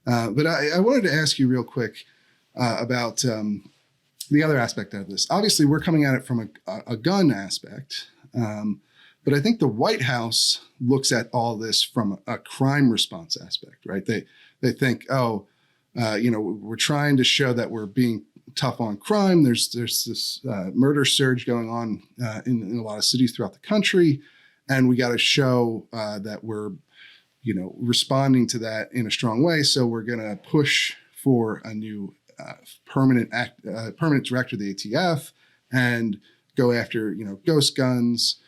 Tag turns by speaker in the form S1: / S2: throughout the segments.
S1: But I wanted to ask you real quick about the other aspect of this. Obviously, we're coming at it from a gun aspect, but I think the White House looks at all this from a crime response aspect, right? They think, we're trying to show that we're being tough on crime. There's this murder surge going on in a lot of cities throughout the country, and we got to show that we're responding to that in a strong way. So we're going to push for a new permanent director of the ATF and go after ghost guns,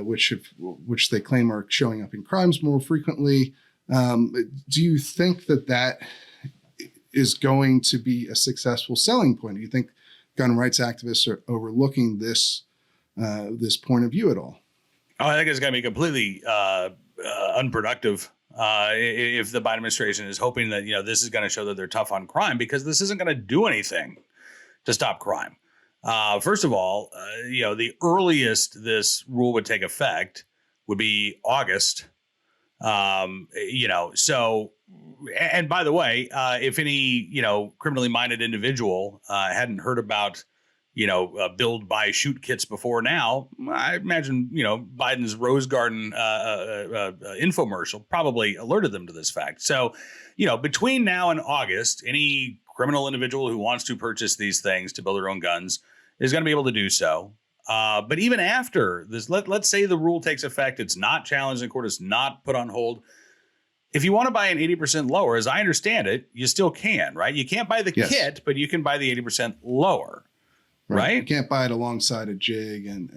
S1: which they claim are showing up in crimes more frequently. Do you think that is going to be a successful selling point? Do you think gun rights activists are overlooking this point of view at all?
S2: Oh, I think it's going to be completely unproductive if the Biden administration is hoping that this is going to show that they're tough on crime, because this isn't going to do anything to stop crime. First of all, the earliest this rule would take effect would be August. So, and by the way, if any criminally minded individual hadn't heard about build, buy, shoot kits before now, I imagine, Biden's Rose Garden infomercial probably alerted them to this fact. So, between now and August, any criminal individual who wants to purchase these things to build their own guns is going to be able to do so. But even after this, let's say the rule takes effect, it's not challenged in court, it's not put on hold. If you want to buy an 80% lower, as I understand it, you still can, right? You can't buy the kit, but you can buy the 80% lower. Right.
S1: You can't buy it alongside a jig and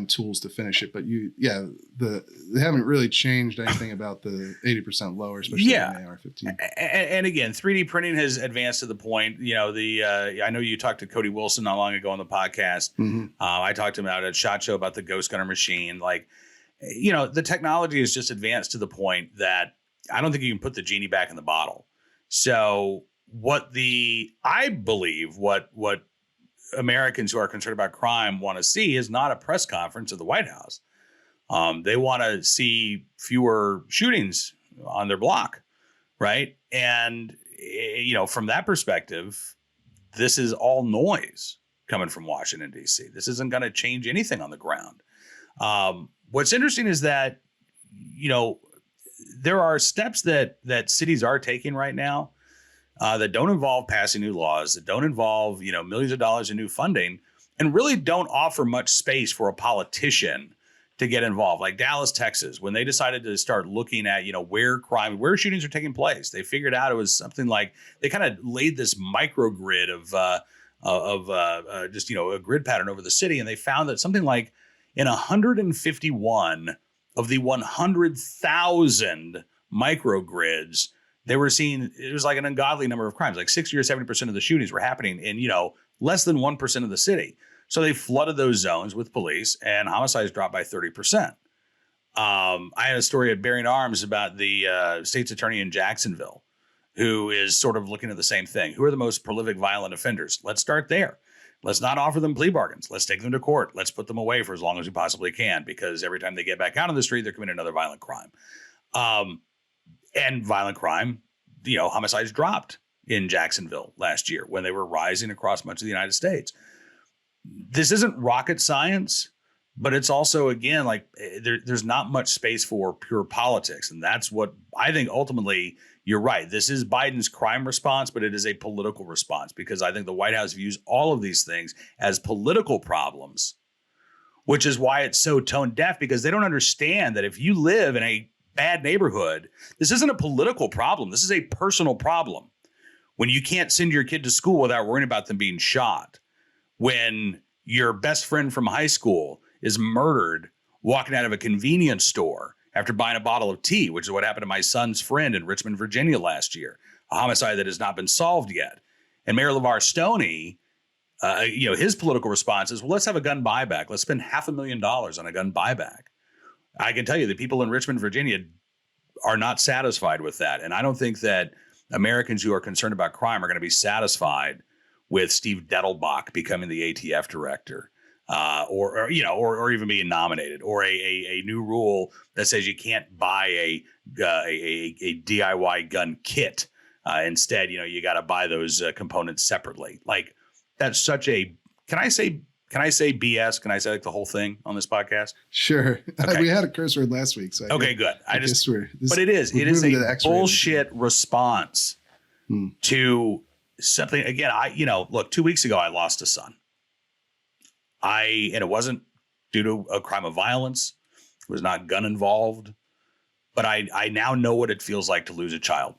S1: tools to finish it. But they haven't really changed anything about the 80% lower, especially in the AR-15.
S2: And again, 3D printing has advanced to the point. I know you talked to Cody Wilson not long ago on the podcast. Mm-hmm. I talked to him out at SHOT Show about the Ghost Gunner machine. The technology has just advanced to the point that I don't think you can put the genie back in the bottle. So what Americans who are concerned about crime want to see is not a press conference at the White House. They want to see fewer shootings on their block, right? And, from that perspective, this is all noise coming from Washington, D.C. This isn't going to change anything on the ground. What's interesting is that, there are steps that cities are taking right now that don't involve passing new laws, that don't involve, millions of dollars in new funding, and really don't offer much space for a politician to get involved. Like Dallas, Texas, when they decided to start looking at, where shootings are taking place, they figured out it was something like they kind of laid this microgrid of a grid pattern over the city. And they found that something like in 151 of the 100,000 microgrids, they were seeing, it was like an ungodly number of crimes, like 60 or 70% of the shootings were happening in, less than 1% of the city. So they flooded those zones with police and homicides dropped by 30%. I had a story at Bearing Arms about the state's attorney in Jacksonville, who is sort of looking at the same thing. Who are the most prolific violent offenders? Let's start there. Let's not offer them plea bargains. Let's take them to court. Let's put them away for as long as we possibly can, because every time they get back out on the street, they're committing another violent crime. And violent crime, homicides dropped in Jacksonville last year when they were rising across much of the United States. This isn't rocket science, but it's also, again, there's not much space for pure politics. And that's what I think ultimately, you're right. This is Biden's crime response, but it is a political response, because I think the White House views all of these things as political problems, which is why it's so tone deaf, because they don't understand that if you live in a bad neighborhood, this isn't a political problem. This is a personal problem. When you can't send your kid to school without worrying about them being shot, when your best friend from high school is murdered walking out of a convenience store after buying a bottle of tea, which is what happened to my son's friend in Richmond, Virginia last year, a homicide that has not been solved yet. And Mayor LeVar Stoney, his political response is, well, let's have a gun buyback. Let's spend $500,000 on a gun buyback. I can tell you the people in Richmond, Virginia are not satisfied with that. And I don't think that Americans who are concerned about crime are going to be satisfied with Steve Dettelbach becoming the ATF director. or even being nominated, or a new rule that says you can't buy a DIY gun kit. Instead, you got to buy those components separately. Like, that's such a, can I say BS? Can I say like the whole thing on this podcast?
S1: Sure.
S2: Okay.
S1: We had a curse word last week. So
S2: okay, good.
S1: But
S2: it is a bullshit response to something. Again, look, 2 weeks ago, I lost a son. And it wasn't due to a crime of violence. It was not gun involved, but I now know what it feels like to lose a child.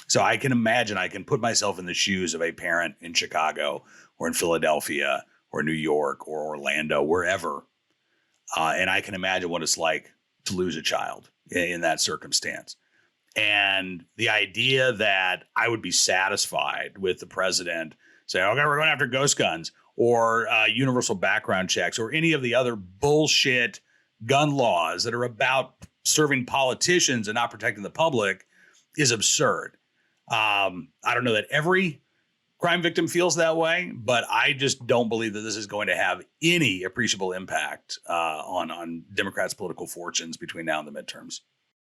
S2: So I can imagine, I can put myself in the shoes of a parent in Chicago or in Philadelphia or New York or Orlando, wherever. And I can imagine what it's like to lose a child in that circumstance. And the idea that I would be satisfied with the president saying, okay, we're going after ghost guns or universal background checks or any of the other bullshit gun laws that are about serving politicians and not protecting the public is absurd. I don't know that every crime victim feels that way, but I just don't believe that this is going to have any appreciable impact on Democrats' political fortunes between now and the midterms.